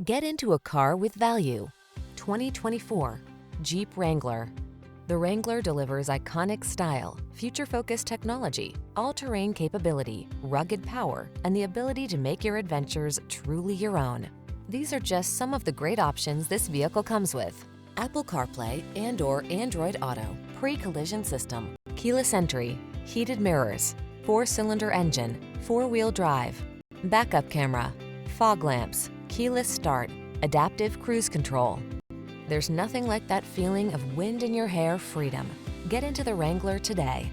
Get into a car with value. 2024 Jeep Wrangler. The Wrangler delivers iconic style, future-focused technology, all-terrain capability, rugged power, and the ability to make your adventures truly your own. These are just some of the great options this vehicle comes with: Apple CarPlay and/or Android Auto, pre-collision system, keyless entry, heated mirrors, 4-cylinder engine, 4-wheel drive, backup camera, fog lamps, keyless start, adaptive cruise control. There's nothing like that feeling of wind in your hair freedom. Get into the Wrangler today.